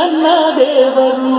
ನನ್ನ ದೇವರು.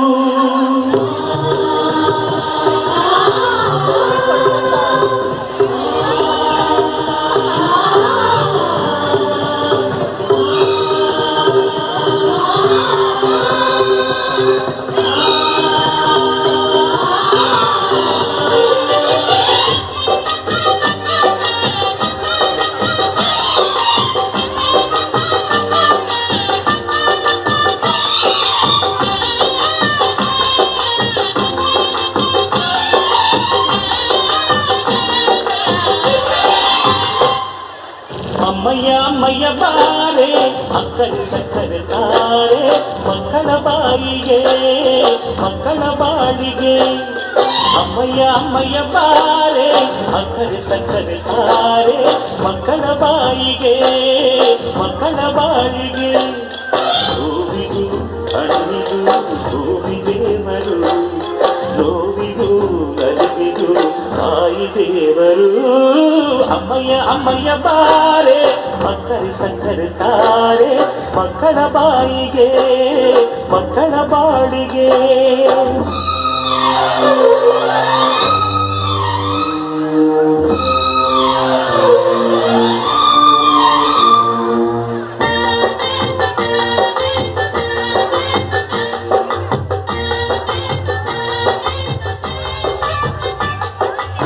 ಅಮ್ಮಯ್ಯ ಅಮ್ಮಯ್ಯ ಬಾರೆ ಅಕ್ಕರೆ ಸಕ್ಕರೆ ತಾರೆ ಮಕ್ಕಳ ಬಾಯಿಗೆ ಮಕ್ಕಳ ಬಾಳಿಗೆ. ಅಮ್ಮಯ್ಯ ಅಮ್ಮಯ್ಯ ಬಾರೆ ಅಕ್ಕರೆ ಸಕ್ಕರೆ ತಾರೆ ಮಕ್ಕಳ ಬಾಯಿಗೆ ಮಕ್ಕಳ ಬಾಳಿಗೆ. ನೋವಿಗೂ ಅಣ್ಣಿಗೂ ಭೂಮಿ ದೇವರು, ನೋವಿಗೂ ನಲಿವಿಗೂ ತಾಯಿ ದೇವರು. ಅಮ್ಮಯ್ಯ ಅಮ್ಮಯ್ಯ ಬಾರೆ ಮಕ್ಕಳ ಸಕ್ಕರೆ ತಾರೆ ಮಕ್ಕಳ ಬಾಯಿಗೆ ಮಕ್ಕಳ ಬಾಳಿಗೆ.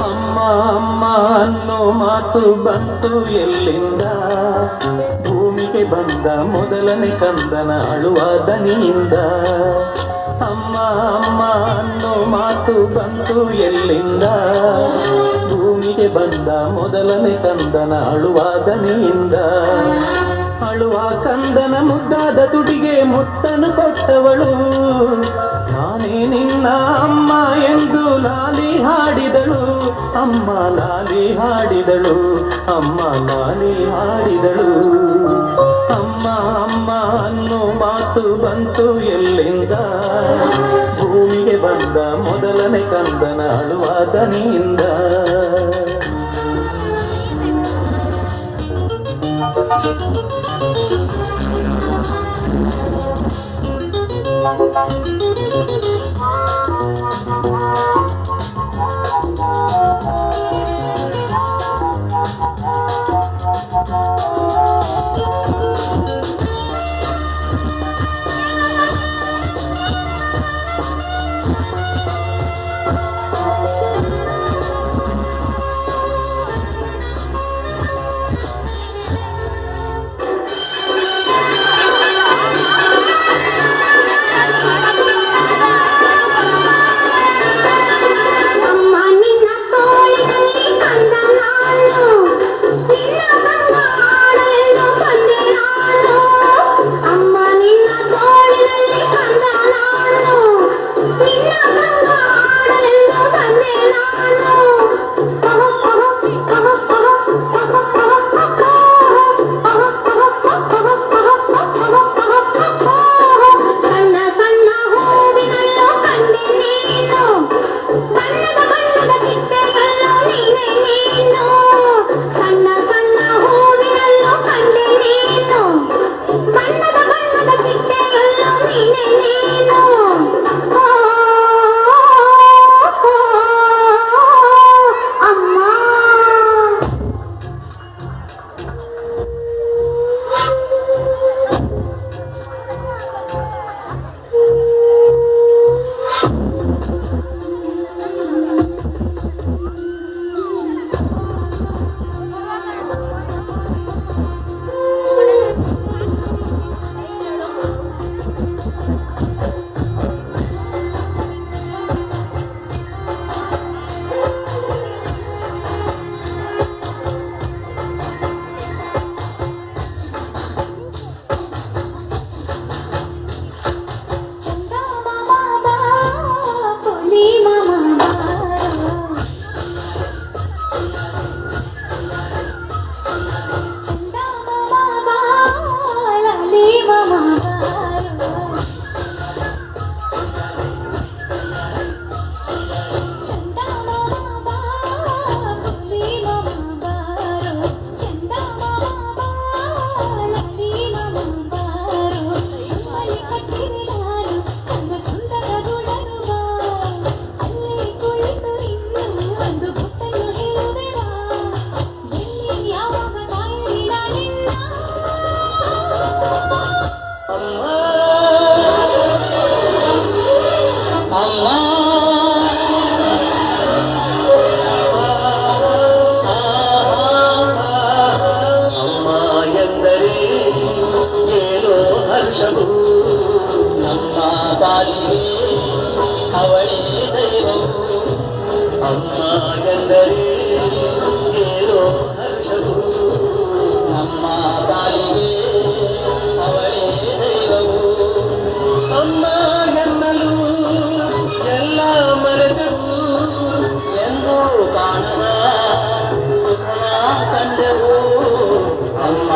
ಅಮ್ಮ ಅನ್ನೋ ಮಾತು ಬಂತು ಎಲ್ಲಿಂದ, ಭೂಮಿಗೆ ಬಂದ ಮೊದಲನೇ ಕಂದನ ಅಳುವ ದನಿಯಿಂದ. ಅಮ್ಮ ಅಮ್ಮ ಅನ್ನೋ ಮಾತು ಬಂತು ಎಲ್ಲಿಂದ, ಭೂಮಿಗೆ ಬಂದ ಮೊದಲನೇ ಕಂದನ ಅಳುವ ದನಿಯಿಂದ. ಅಳುವ ಕಂದನ ಮುದ್ದಾದ ತುಟಿಗೆ ಮುತ್ತನ್ನು ಕೊಟ್ಟವಳು, ನಾನೇ ನಿನ್ನ ಅಮ್ಮ ಎಂದು ಲಾಲಿ ಹಾಡಿದಳು. ಅಮ್ಮ ಲಾಲಿ ಹಾಡಿದಳು, ಅಮ್ಮ ಲಾಲಿ ಹಾಡಿದಳು. ಅಮ್ಮ ಅಮ್ಮ ಅನ್ನೋ ಮಾತು ಬಂತು ಎಲ್ಲಿಂದ, ಭೂಮಿಗೆ ಬಂದ ಮೊದಲನೇ ಕಂದನ ಅಳುವ ದನಿಯಿಂದ. ಏನೋ ಹರ್ಷವು ನಮ್ಮ ಪಾಲಿಗೆ ಅವಳೇ ದೈವವು ಅಮ್ಮ ಎಂದರೆ ಏನೋ ಹರ್ಷವು ನಮ್ಮ ಪಾಲಿಗೆ ಅವಳೇ ದೈವವು ಅಮ್ಮ ಎನ್ನಲು ಎಲ್ಲ ಮರೆತವು ಎಂದು ಕಾಣದ ಸುಖ ಕಂಡೆವು ಅಮ್ಮ